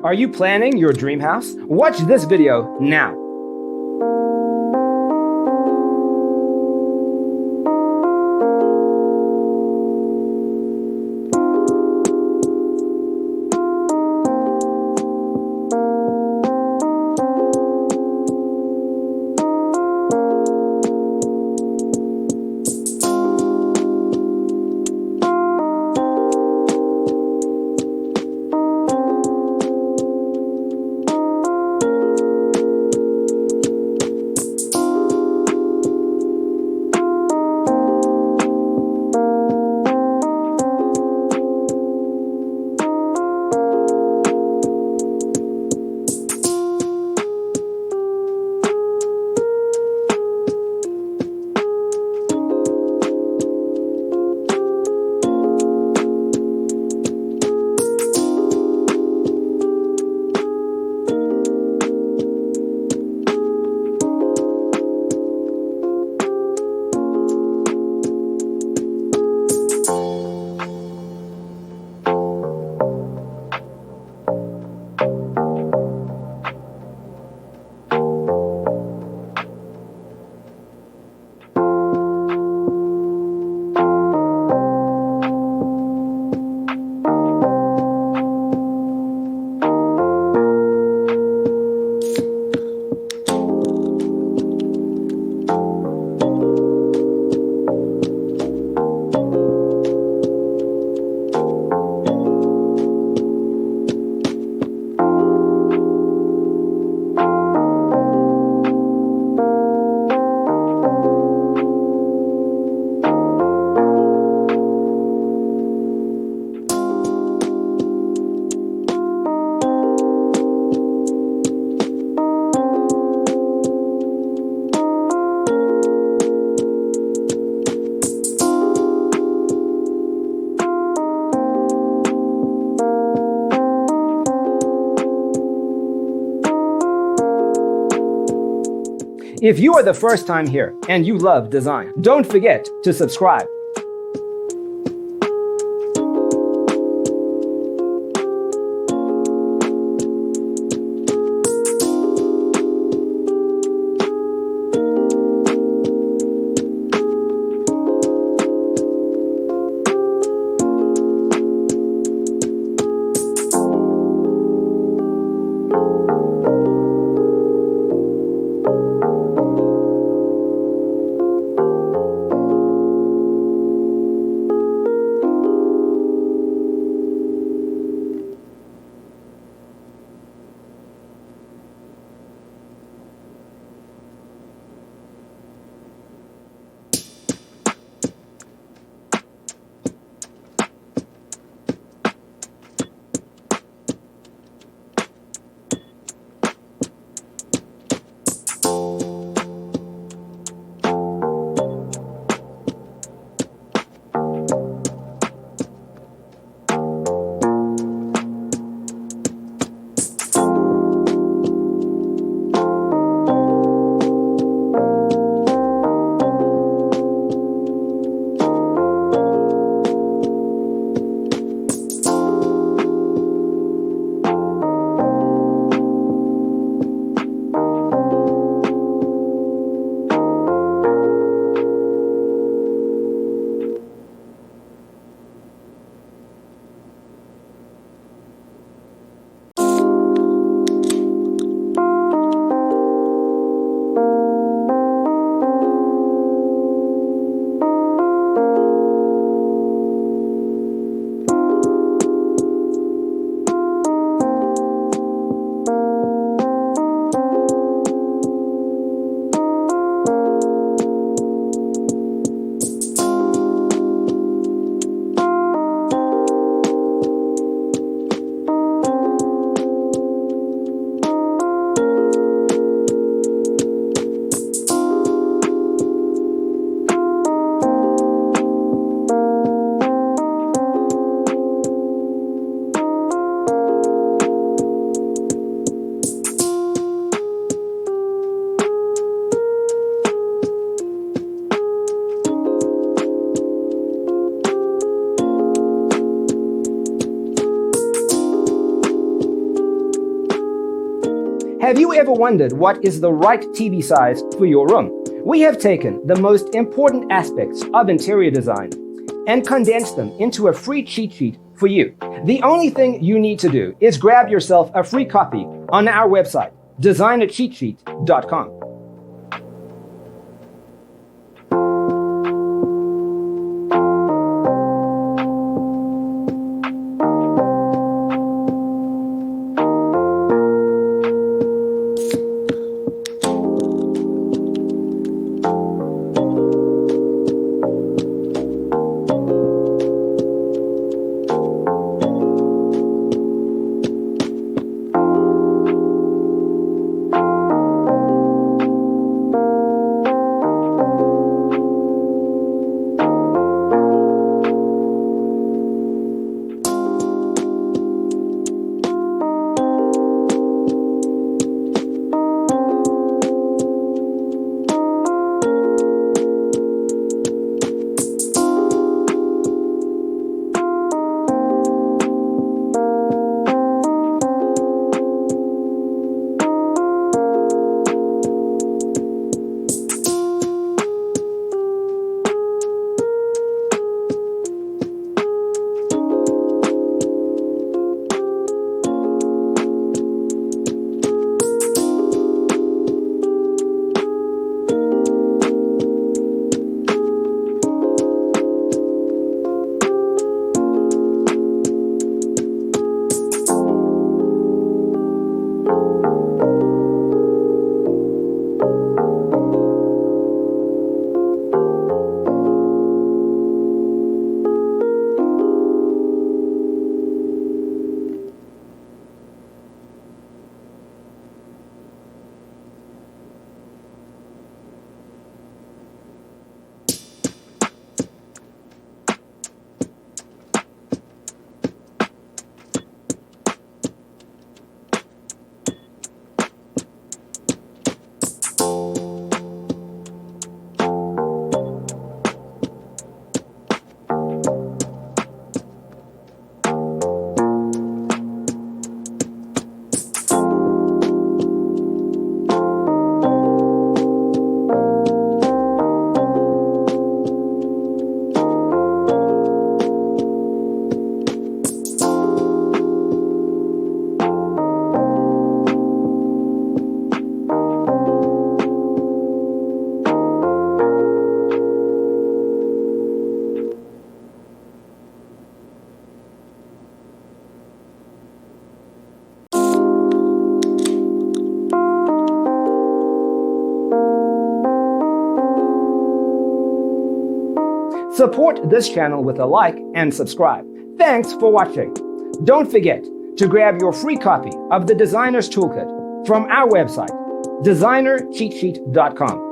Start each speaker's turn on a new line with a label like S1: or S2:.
S1: Are you planning your dream house? Watch this video now. If you are the first time here and you love design, don't forget to subscribe. Have you ever wondered what is the right TV size for your room? We have taken the most important aspects of interior design and condensed them into a free cheat sheet for you. The only thing you need to do is grab yourself a free copy on our website, designercheatsheet.com. Support this channel with a like and subscribe. Thanks for watching. Don't forget to grab your free copy of the Designer's Toolkit from our website, designercheatsheet.com.